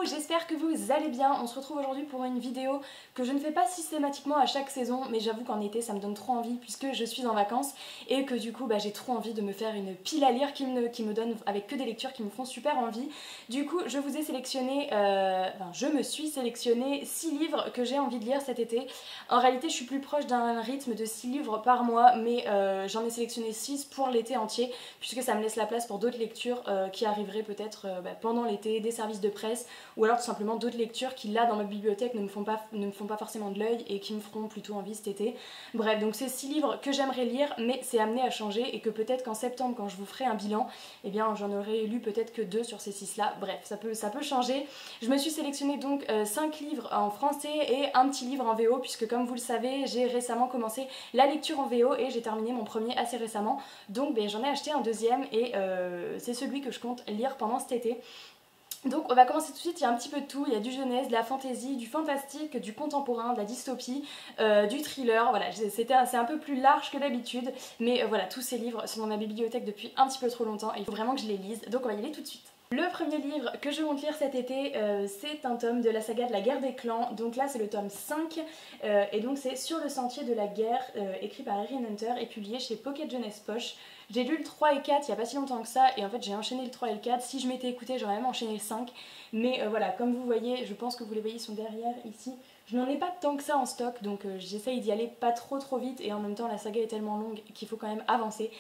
j'espère que vous allez bien. On se retrouve aujourd'hui pour une vidéo que je ne fais pas systématiquement à chaque saison, mais j'avoue qu'en été ça me donne trop envie puisque je suis en vacances et que du coup j'ai trop envie de me faire une pile à lire qui me donne avec que des lectures qui me font super envie. Du coup je vous ai sélectionné, je me suis sélectionné 6 livres que j'ai envie de lire cet été. En réalité je suis plus proche d'un rythme de 6 livres par mois, mais j'en ai sélectionné 6 pour l'été entier puisque ça me laisse la place pour d'autres lectures qui arriveraient peut-être pendant l'été, des services de presse ou alors tout simplement d'autres lectures qui là dans ma bibliothèque ne me font pas forcément de l'œil et qui me feront plutôt envie cet été. Bref, donc c'est 6 livres que j'aimerais lire mais c'est amené à changer et que peut-être qu'en septembre quand je vous ferai un bilan, eh bien j'en aurai lu peut-être que 2 sur ces 6 là. Bref, ça peut changer. Je me suis sélectionné donc 5 livres en français et un petit livre en VO puisque comme vous le savez j'ai récemment commencé la lecture en VO et j'ai terminé mon premier assez récemment, donc j'en ai acheté un deuxième et c'est celui que je compte lire pendant cet été. Donc on va commencer tout de suite, il y a un petit peu de tout, il y a du jeunesse, de la fantasy, du fantastique, du contemporain, de la dystopie, du thriller, voilà, c'est un peu plus large que d'habitude, mais voilà, tous ces livres sont dans ma bibliothèque depuis un petit peu trop longtemps et il faut vraiment que je les lise, donc on va y aller tout de suite. Le premier livre que je compte lire cet été, c'est un tome de la saga de la guerre des clans, donc là c'est le tome 5, et donc c'est Sur le sentier de la guerre, écrit par Erin Hunter et publié chez Pocket Jeunesse Poche. J'ai lu le 3 et 4 il n'y a pas si longtemps que ça, et en fait j'ai enchaîné le 3 et le 4, si je m'étais écoutée j'aurais même enchaîné le 5, mais voilà, comme vous voyez, je pense que vous les voyez, ils sont derrière ici. Je n'en ai pas tant que ça en stock, donc j'essaye d'y aller pas trop vite, et en même temps la saga est tellement longue qu'il faut quand même avancer.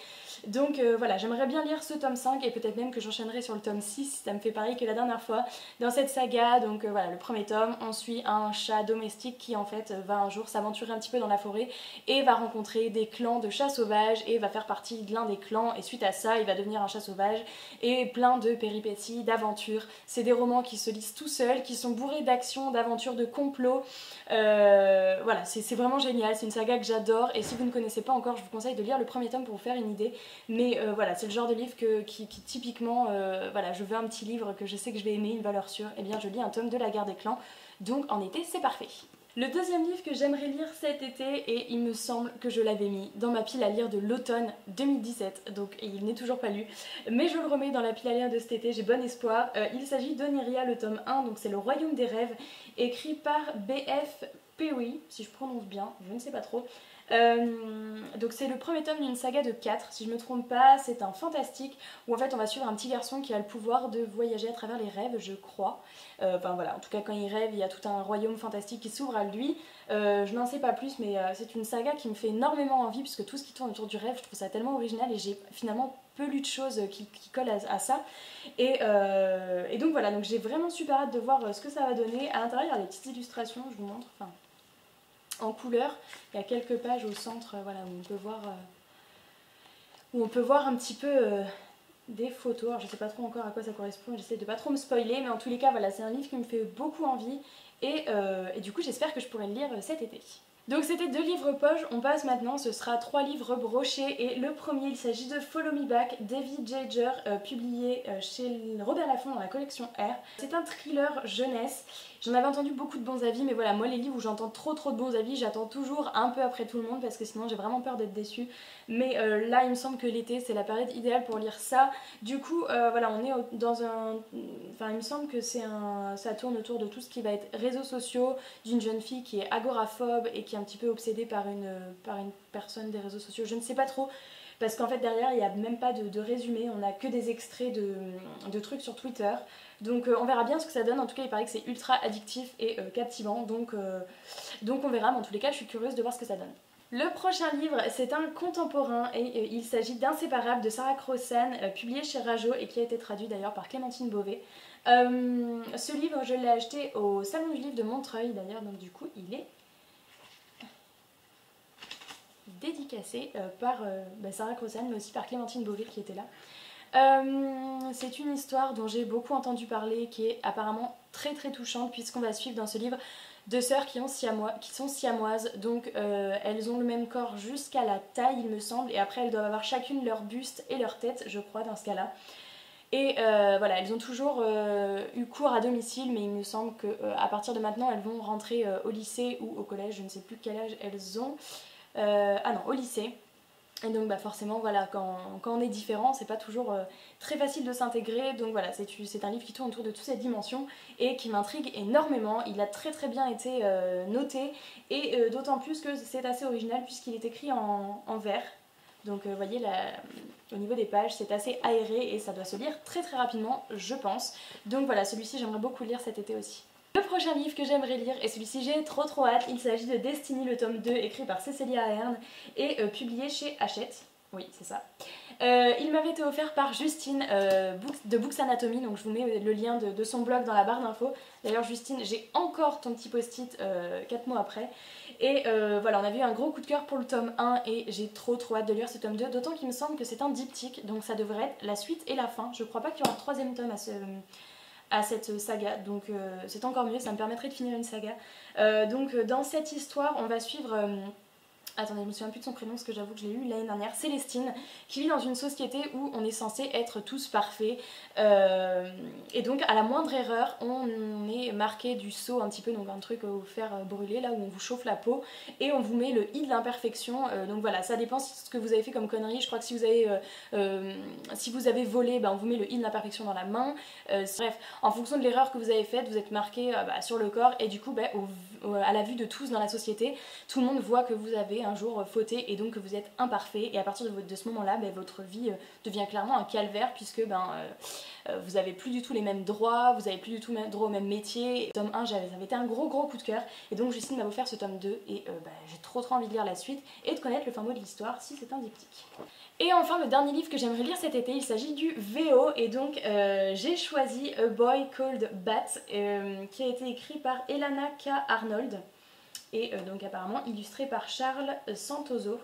Donc voilà, j'aimerais bien lire ce tome 5 et peut-être même que j'enchaînerai sur le tome 6, ça me fait pareil que la dernière fois dans cette saga. Donc voilà, le premier tome, on suit un chat domestique qui en fait va un jour s'aventurer un petit peu dans la forêt et va rencontrer des clans de chats sauvages et va faire partie de l'un des clans, et suite à ça il va devenir un chat sauvage et plein de péripéties, d'aventures. C'est des romans qui se lisent tout seuls, qui sont bourrés d'action, d'aventures, de complots. Voilà, c'est vraiment génial, c'est une saga que j'adore et si vous ne connaissez pas encore, je vous conseille de lire le premier tome pour vous faire une idée. Mais voilà, c'est le genre de livre qui typiquement, voilà, je veux un petit livre que je sais que je vais aimer, une valeur sûre, et bien je lis un tome de la guerre des clans, donc en été c'est parfait. Le deuxième livre que j'aimerais lire cet été, et il me semble que je l'avais mis dans ma pile à lire de l'automne 2017, donc il n'est toujours pas lu, mais je le remets dans la pile à lire de cet été, j'ai bon espoir. Il s'agit d'Onyria, le tome 1, donc c'est Le Royaume des Rêves, écrit par B.F. Peary, si je prononce bien, je ne sais pas trop. Donc c'est le premier tome d'une saga de 4, si je me trompe pas, c'est un fantastique où en fait on va suivre un petit garçon qui a le pouvoir de voyager à travers les rêves, je crois. Enfin voilà, en tout cas quand il rêve, il y a tout un royaume fantastique qui s'ouvre à lui. Je n'en sais pas plus, mais c'est une saga qui me fait énormément envie puisque tout ce qui tourne autour du rêve, je trouve ça tellement original et j'ai finalement peu lu de choses qui collent à ça. Et donc voilà, donc j'ai vraiment super hâte de voir ce que ça va donner. À l'intérieur il y a des petites illustrations, je vous montre, enfin en couleur. Il y a quelques pages au centre, voilà, où on peut voir un petit peu des photos. Alors je sais pas trop encore à quoi ça correspond, j'essaie de pas trop me spoiler, mais en tous les cas voilà, c'est un livre qui me fait beaucoup envie et du coup j'espère que je pourrai le lire cet été. Donc c'était 2 livres poche, on passe maintenant, ce sera 3 livres brochés et le premier il s'agit de Follow Me Back, David Jager, publié chez Robert Laffont dans la collection R. C'est un thriller jeunesse, j'en avais entendu beaucoup de bons avis, mais voilà, moi les livres où j'entends trop de bons avis, j'attends toujours un peu après tout le monde parce que sinon j'ai vraiment peur d'être déçue. Mais là il me semble que l'été c'est la période idéale pour lire ça. Du coup voilà, on est dans un... Enfin il me semble que ça tourne autour de tout ce qui va être réseaux sociaux, d'une jeune fille qui est agoraphobe et qui est un petit peu obsédée par une personne des réseaux sociaux, je ne sais pas trop. Parce qu'en fait derrière il n'y a même pas de résumé, on n'a que des extraits de trucs sur Twitter. Donc on verra bien ce que ça donne, en tout cas il paraît que c'est ultra addictif et captivant, donc on verra, mais en tous les cas je suis curieuse de voir ce que ça donne. Le prochain livre c'est un contemporain et il s'agit d'Inséparable de Sarah Crossan, publié chez Rajo et qui a été traduit d'ailleurs par Clémentine Beauvais. Ce livre je l'ai acheté au Salon du Livre de Montreuil d'ailleurs, donc du coup il est dédicacé par Sarah Crossan mais aussi par Clémentine Beauvais qui était là. C'est une histoire dont j'ai beaucoup entendu parler, qui est apparemment très touchante puisqu'on va suivre dans ce livre 2 sœurs qui sont siamoises, donc elles ont le même corps jusqu'à la taille il me semble, et après elles doivent avoir chacune leur buste et leur tête je crois dans ce cas là. Et voilà, elles ont toujours eu cours à domicile, mais il me semble qu'à partir de maintenant elles vont rentrer au lycée ou au collège, je ne sais plus quel âge elles ont. Ah non, au lycée. Et donc bah forcément voilà, quand on est différent, c'est pas toujours très facile de s'intégrer. Donc voilà, c'est un livre qui tourne autour de toute cette dimension et qui m'intrigue énormément. Il a très bien été noté et d'autant plus que c'est assez original puisqu'il est écrit en vers. Donc vous voyez au niveau des pages c'est assez aéré et ça doit se lire très rapidement je pense. Donc voilà, celui-ci j'aimerais beaucoup lire cet été aussi. Le prochain livre que j'aimerais lire, et celui-ci j'ai trop hâte, il s'agit de Destiny, le tome 2, écrit par Cécilia Ahern et publié chez Hachette. Oui, c'est ça. Il m'avait été offert par Justine de Books Anatomy, donc je vous mets le lien de son blog dans la barre d'infos. D'ailleurs Justine, j'ai encore ton petit post-it 4 mois après. Et voilà, on avait eu un gros coup de cœur pour le tome 1 et j'ai trop hâte de lire ce tome 2, d'autant qu'il me semble que c'est un diptyque, donc ça devrait être la suite et la fin. Je crois pas qu'il y aura un troisième tome à cette saga, donc c'est encore mieux, ça me permettrait de finir une saga. Donc dans cette histoire, on va suivre... attendez, je me souviens plus de son prénom parce que j'avoue que je l'ai eu l'année dernière, Célestine, qui vit dans une société où on est censé être tous parfaits. Et donc à la moindre erreur, on est marqué du sceau un petit peu, donc un truc au fer brûlé, là où on vous chauffe la peau, et on vous met le i de l'imperfection. Donc voilà, ça dépend de ce que vous avez fait comme connerie. Je crois que si vous avez volé, ben, on vous met le i de l'imperfection dans la main. Bref, en fonction de l'erreur que vous avez faite, vous êtes marqué sur le corps, et du coup, ben, à la vue de tous dans la société, tout le monde voit que vous avez un jour fauté et donc que vous êtes imparfait, et à partir de ce moment là votre vie devient clairement un calvaire puisque vous avez plus du tout les mêmes droits, vous avez plus du tout droit au même métier. Tome 1 ça avait été un gros coup de cœur et donc Justine m'a offert ce tome 2 et j'ai trop envie de lire la suite et de connaître le fin mot de l'histoire si c'est un diptyque. Et enfin le dernier livre que j'aimerais lire cet été, il s'agit du VO et donc j'ai choisi A Boy Called Bat qui a été écrit par Elana K. Arnold et donc apparemment illustré par Charles Santoso.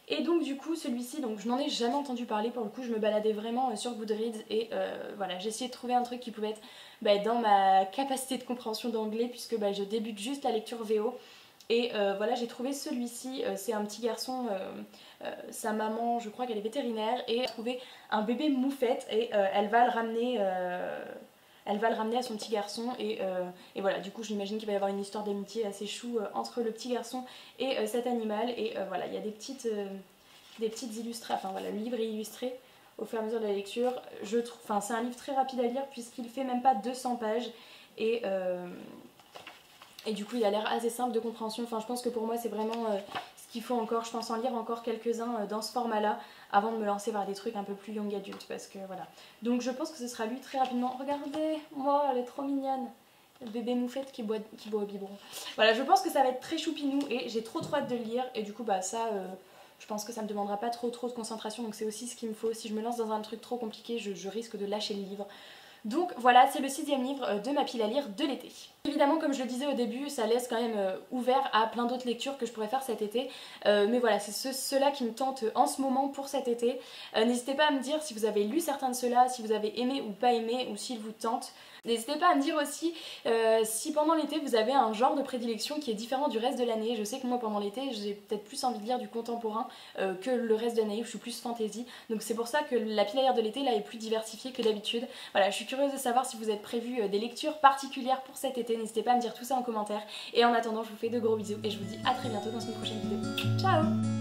Et donc du coup celui-ci, donc je n'en ai jamais entendu parler pour le coup, je me baladais vraiment sur Goodreads et voilà, j'ai essayé de trouver un truc qui pouvait être dans ma capacité de compréhension d'anglais puisque je débute juste la lecture VO. Et voilà, j'ai trouvé celui-ci, c'est un petit garçon, sa maman je crois qu'elle est vétérinaire et elle a trouvé un bébé moufette et elle va le ramener à son petit garçon et voilà, du coup j'imagine qu'il va y avoir une histoire d'amitié assez chou entre le petit garçon et cet animal et voilà, il y a des petites illustrations, enfin voilà, le livre est illustré au fur et à mesure de la lecture. C'est un livre très rapide à lire puisqu'il fait même pas 200 pages et du coup il a l'air assez simple de compréhension. Enfin je pense que pour moi c'est vraiment ce qu'il faut encore, je pense en lire encore quelques-uns dans ce format là avant de me lancer vers des trucs un peu plus young adulte parce que voilà. Donc je pense que ce sera lu très rapidement. Regardez, moi elle est trop mignonne. Le bébé moufette qui boit au biberon. Voilà, je pense que ça va être très choupinou et j'ai trop hâte de le lire et du coup je pense que ça me demandera pas trop de concentration donc c'est aussi ce qu'il me faut. Si je me lance dans un truc trop compliqué, je risque de lâcher le livre. Donc voilà, c'est le 6e livre de ma pile à lire de l'été. Évidemment, comme je le disais au début, ça laisse quand même ouvert à plein d'autres lectures que je pourrais faire cet été. Mais voilà, c'est ceux-là qui me tentent en ce moment pour cet été. N'hésitez pas à me dire si vous avez lu certains de ceux-là, si vous avez aimé ou pas aimé, ou s'ils vous tentent. N'hésitez pas à me dire aussi si pendant l'été vous avez un genre de prédilection qui est différent du reste de l'année. Je sais que moi pendant l'été j'ai peut-être plus envie de lire du contemporain que le reste de l'année où je suis plus fantasy. Donc c'est pour ça que la pile à lire de l'été là est plus diversifiée que d'habitude. Voilà, je suis curieuse de savoir si vous êtes prévu des lectures particulières pour cet été. N'hésitez pas à me dire tout ça en commentaire. Et en attendant, je vous fais de gros bisous et je vous dis à très bientôt dans une prochaine vidéo. Ciao!